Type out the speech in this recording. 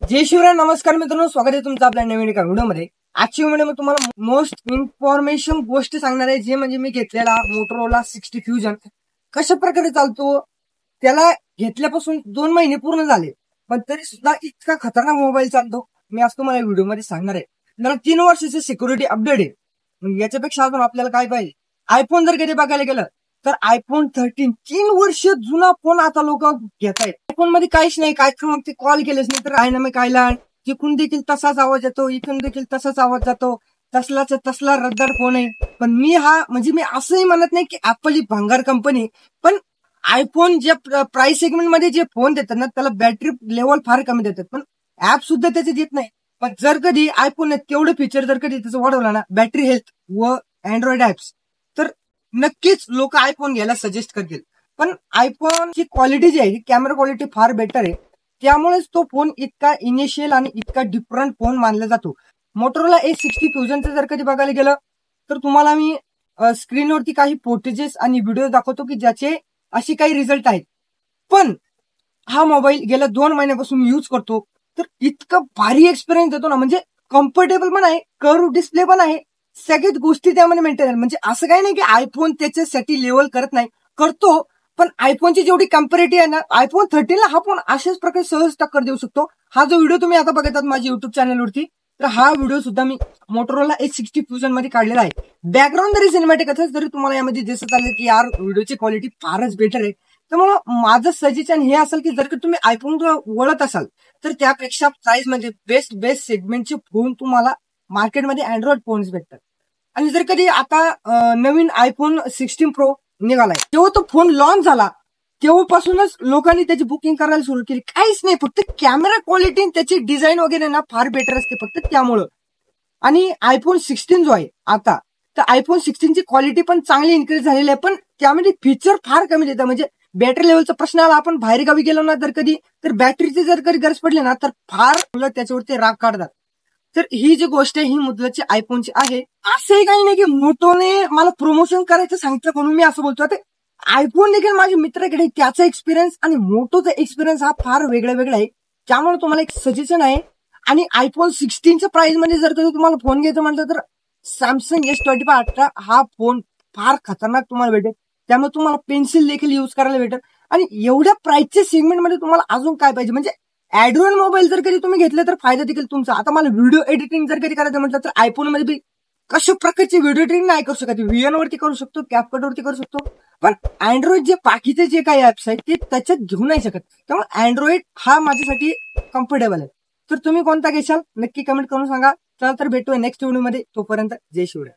जय शिवराय. नमस्कार मित्रांनो, स्वागत आहे तुमचं आपल्या नवीन एका व्हिडिओमध्ये. आजची व्हिडिओ तुम्हाला मोस्ट इन्फॉर्मेशन गोष्ट सांगणार आहे, जे म्हणजे मी घेतलेला मोटोरोला 60 फ्युजन कशा प्रकारे चालतो. त्याला घेतल्यापासून 2 महिने पूर्ण झाले, पण तरी सुद्धा इतका खतरनाक मोबाईल चालतो. मी आज तुम्हाला व्हिडिओमध्ये सांगणार आहे. त्याला 3 वर्षाचे सिक्युरिटी अपडेट आहे. मग याच्यापेक्षा अजून आपल्याला काय पाहिजे. आयफोन जर कधी बघायला गेलं तर आयफोन 13 3 वर्ष जुना फोन आता लोक घेत आहेत. आयफोन मध्ये काहीच नाही, काय मग ते कॉल केलेच नाही तर डायनामिक आयलँड तिकून देखील तसाच आवाज येतो, इथून देखील तसाच आवाज जातो. तसला रद्दार फोन आहे. पण मी मी असंही म्हणत नाही की ऍपल ही भंगार कंपनी, पण आयफोन जे प्राइस सेगमेंट मध्ये जे फोन देतात ना, त्याला बॅटरी लेवल फार कमी देतात, पण ऍप सुद्धा त्याचे देत नाही. पण जर कधी आयफोन तेवढे फीचर जर कधी त्याचं वाढवला ना, बॅटरी हेल्थ व अँड्रॉइड ऍप्स, तर नक्कीच लोक आयफोन घ्यायला सजेस्ट करतील. पण आयफोनची क्वालिटी जी आहे, कॅमेरा क्वालिटी फार बेटर आहे. त्यामुळेच तो फोन इतका इनिशियल आणि इतका डिफरंट फोन मानला जातो. मोटोरोला A60 फ्युजनचं जर कधी बघायला गेलं तर तुम्हाला मी स्क्रीनवरती काही फुटेजेस आणि व्हिडिओ दाखवतो की ज्याचे अशी काही रिझल्ट आहेत. पण हा मोबाईल गेल्या 2 महिन्यापासून यूज करतो तर इतकं भारी एक्सपिरियन्स देतो ना, म्हणजे कम्फर्टेबल पण आहे, कर्व डिस्प्ले पण आहे, सगळ्याच गोष्टी त्यामध्ये मेंटेन आहे. म्हणजे असं काही नाही की आयफोन त्याच्यासाठी लेवल करत नाही, करतो. पण आयफोनची जेवढी कम्पॅरेटिव्ह आहे ना, आयफोन 13ला हा फोन अशाच प्रकारे सहज टक्कर देऊ शकतो. हा जो व्हिडिओ तुम्ही आता बघतात माझ्या युट्यूब चॅनलवरती, तर हा व्हिडिओ सुद्धा मी मोटोरोला A60 फ्युजन मध्ये काढलेला आहे. बॅकग्राऊंड जरी सिनेमॅटिक असेल तरी तुम्हाला यामध्ये दिसत आलं की यार व्हिडिओची क्वालिटी फारच बेटर आहे. त्यामुळे माझं सजेशन हे असेल की जर का तुम्ही आयफोन वळत असाल तर त्यापेक्षा प्राइस म्हणजे बेस्ट सेगमेंटचे फोन तुम्हाला मार्केटमध्ये अँड्रॉइड फोन्स भेटतात. आणि जर कधी आता नवीन आयफोन 16 प्रो निघालाय, तेव्हा तो फोन लॉन्च झाला तेव्हापासूनच लोकांनी त्याची बुकिंग करायला सुरू केली. काहीच नाही, फक्त कॅमेरा क्वालिटी त्याची डिझाईन वगैरे ना फार बेटर असते, फक्त त्यामुळं. आणि आयफोन 16 जो आहे आता, तर आयफोन 16 ची क्वालिटी पण चांगली इन्क्रीज झालेली आहे, पण त्यामध्ये फीचर फार कमी देतात. म्हणजे बॅटरी लेवलचा प्रश्न आला, आपण बाहेर गावी गेलो ना जर कधी, तर बॅटरीची जर कधी गरज पडली ना तर फार त्याच्यावरती राग काढतात. तर ही जी गोष्ट आहे ही मुद्द्याची आयफोनची आहे. असंही काही नाही की मोटोने मला प्रमोशन करायचं सांगितलं म्हणून मी असं बोलतो. आता आयफोन देखील माझ्या मित्राकडे त्याचा एक्सपिरियन्स आणि मोटोचा एक्सपिरियन्स हा फार वेगळा आहे. त्यामुळे तुम्हाला एक सजेशन आहे. आणि आयफोन 16च्या प्राइस मध्ये जर कधी तुम्हाला फोन घ्यायचं म्हटलं तर सॅमसंग S25 अल्ट्रा हा फोन फार खतरनाक तुम्हाला भेटेल. त्यामुळे तुम्हाला पेन्सिल देखील युज करायला भेटेल. आणि एवढ्या प्राइसच्या सेगमेंटमध्ये तुम्हाला अजून काय पाहिजे. म्हणजे अँड्रॉइड मोबाईल जर कधी तुम्ही घेतले तर फायदा देखील तुमचा. आता मला व्हिडिओ एडिटिंग जर कधी करायचं म्हटलं तर आयफोन मध्ये बी कशा प्रकारची व्हिडिओ एडिटिंग नाही करू शकत. VN वरती करू शकतो, कॅपकट वरती करू शकतो, पण अँड्रॉइड जे बाकीचे जे काही ऍप्स आहेत ते त्याच्यात घेऊ नाही शकत. त्यामुळे अँड्रॉइड हा माझ्यासाठी कम्फर्टेबल आहे. तर तुम्ही कोणता घेशाल नक्की कमेंट करून सांगा. चला तर भेटूया नेक्स्ट व्हिडिओ मध्ये. तोपर्यंत जय शिवराय.